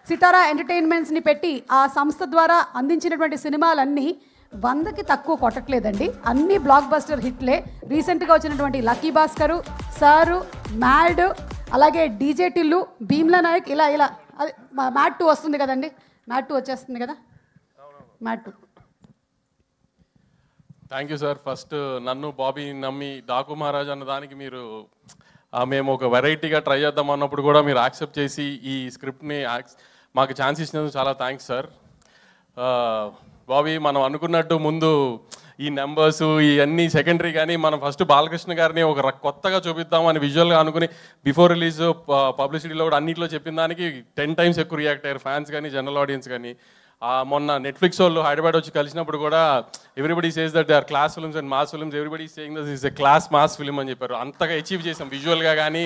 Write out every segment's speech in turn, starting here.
సితారా ఎంటర్టైన్మెంట్స్ని పెట్టి ఆ సంస్థ ద్వారా అందించినటువంటి సినిమాలన్నీ 100కి తక్కువ కొట్టట్లేదండి. అన్ని బ్లాక్ బస్టర్ హిట్లే. రీసెంట్గా వచ్చినటువంటి లక్కీ భాస్కరు, సారు, మ్యాడ్, అలాగే డీజే టిల్లు, భీమ్లా నాయక్, ఇలా ఇలా అది మ్యాడ్ 2 వస్తుంది కదండి. మ్యాడ్ 2 వచ్చేస్తుంది కదా. Mad 2. Thank you sir. First నన్ను బాబీ నమ్మి డాకు మహారాజ్ అన్న దానికి మీరు మేము ఒక వెరైటీగా ట్రై చేద్దాం అన్నప్పుడు కూడా మీరు యాక్సెప్ట్ చేసి ఈ స్క్రిప్ట్ని మాకు ఛాన్స్ ఇచ్చినందుకు చాలా థ్యాంక్స్ సార్. బాబీ, మనం అనుకున్నట్టు ముందు ఈ నెంబర్స్ ఇవన్నీ సెకండరీ, కానీ మనం ఫస్ట్ బాలకృష్ణ గారిని ఒక కొత్తగా చూపిద్దామని విజువల్గా అనుకుని బిఫోర్ రిలీజ్ పబ్లిసిటీలో కూడా అన్నింటిలో చెప్పిన దానికి 10 times ఎక్కువ రియాక్ట్ అయ్యారు ఫ్యాన్స్ కానీ జనరల్ ఆడియన్స్ కానీ. మొన్న నెట్ఫ్లిక్స్ వాళ్ళు హైదరాబాద్ వచ్చి కలిసినప్పుడు కూడా everybody says that they are class films and mass films, everybody saying that is a class mass film అని చెప్పారు. అంతగా అచీవ్ చేసాం విజువల్గా కానీ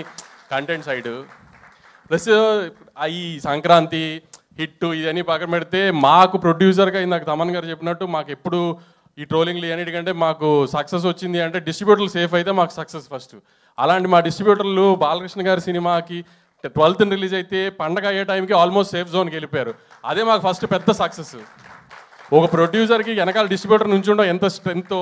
కంటెంట్ సైడ్. ప్లస్ ఈ సంక్రాంతి హిట్ ఇవన్నీ పక్కన పెడితే మాకు ప్రొడ్యూసర్గా ఇందాక తమన్ గారు చెప్పినట్టు మాకు ఎప్పుడు ఈ ట్రోలింగ్లు అన్నిటికంటే మాకు సక్సెస్ వచ్చింది అంటే డిస్ట్రిబ్యూటర్లు సేఫ్ అయితే మాకు సక్సెస్ ఫస్ట్. అలాంటి మా డిస్ట్రిబ్యూటర్లు బాలకృష్ణ గారి సినిమాకి 12th రిలీజ్ అయితే పండగ అయ్యే టైంకి ఆల్మోస్ట్ సేఫ్ జోన్కి వెళ్ళిపోయారు. అదే మాకు ఫస్ట్ పెద్ద సక్సెస్. ఒక ప్రొడ్యూసర్కి వెనకాల డిస్ట్రిబ్యూటర్ నుంచి ఉండడం ఎంత స్ట్రెంగ్తో,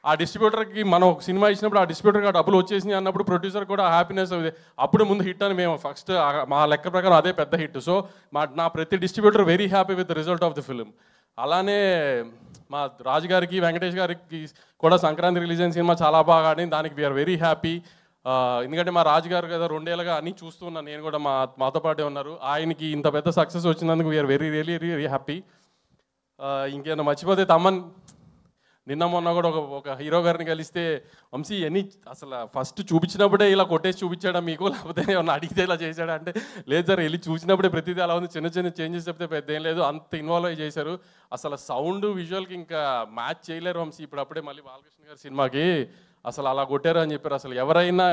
ఆ డిస్ట్రిబ్యూటర్కి మనం ఒక సినిమా ఇచ్చినప్పుడు ఆ డిస్ట్రిబ్యూటర్కి డబ్బులు వచ్చేసినాయి అన్నప్పుడు ప్రొడ్యూసర్ కూడా హ్యాపీనెస్ అవుతుంది. అప్పుడు ముందు హిట్ అని మేము ఫస్ట్ మా లెక్క ప్రకారం అదే పెద్ద హిట్. సో నా ప్రతి distributor very happy with the result of the film. అలానే మా రాజు గారికి వెంకటేష్ గారికి కూడా సంక్రాంతి రిలీజ్ అయిన సినిమా చాలా బాగా ఆడింది. దానికి వీఆర్ వెరీ హ్యాపీ. ఎందుకంటే మా రాజుగారు కదా 2 ఏళ్ళుగా అన్నీ చూస్తున్నాను, నేను కూడా మాతో పాటే ఉన్నారు. ఆయనకి ఇంత పెద్ద సక్సెస్ వచ్చినందుకు వీఆర్ వెరీ రియలీ హ్యాపీ. ఇంకేమైనా మర్చిపోతే తమన్ నిన్న మొన్న కూడా ఒక హీరో గారిని కలిస్తే, వంశీ ఎన్ని అసలు ఫస్ట్ చూపించినప్పుడే ఇలా కొట్టేసి చూపించాడా మీకు, లేకపోతే ఏమన్నా అడిగితే ఇలా చేశాడా అంటే, లేదు సార్ వెళ్ళి చూసినప్పుడే ప్రతిదీ అలా ఉంది, చిన్న చిన్న చేంజెస్ చెప్తే పెద్ద ఏం లేదు, అంత ఇన్వాల్వ్ అయ్యి చేశారు. అసలు సౌండ్ విజువల్కి ఇంకా మ్యాచ్ చేయలేరు వంశీ. ఇప్పుడు అప్పుడే మళ్ళీ బాలకృష్ణ గారి సినిమాకి అసలు అలా కొట్టారు అని చెప్పారు. అసలు ఎవరైనా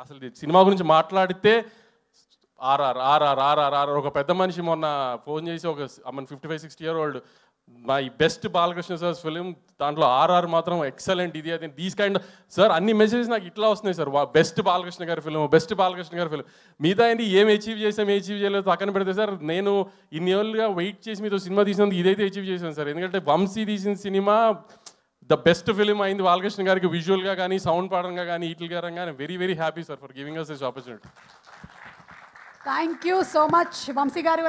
అసలు సినిమా గురించి మాట్లాడితే ఆర్ఆర్ ఒక పెద్ద మనిషి మొన్న ఫోన్ చేసి ఒక 55-60 year old my best Balakrishna sir film, దాంట్లో ఆర్ఆర్ మాత్రం ఎక్సలెంట్, ఇది అది దీస్ కైండ్ సార్ అన్ని మెసేజెస్ నాకు ఇట్లా వస్తున్నాయి సార్. బెస్ట్ బాలకృష్ణ గారి ఫిలిం, బెస్ట్ బాలకృష్ణ గారి ఫిలిం. మిగతా ఏంటి ఏం అచీవ్ చేయలేదు పక్కన పెడితే సార్, నేను ఇన్ని ఏళ్ళుగా వెయిట్ చేసి మీతో సినిమా తీసినందుకు ఇదైతే అచీవ్ చేశాను సార్. ఎందుకంటే వంశీ తీసిన సినిమా ద బెస్ట్ ఫిలిం అయింది బాలకృష్ణ గారికి, విజువల్గా కానీ సౌండ్ పరంగా కానీ వీటి పరంగా. Very happy sir for giving us this opportunity. Thank you so much Vamsi గారు.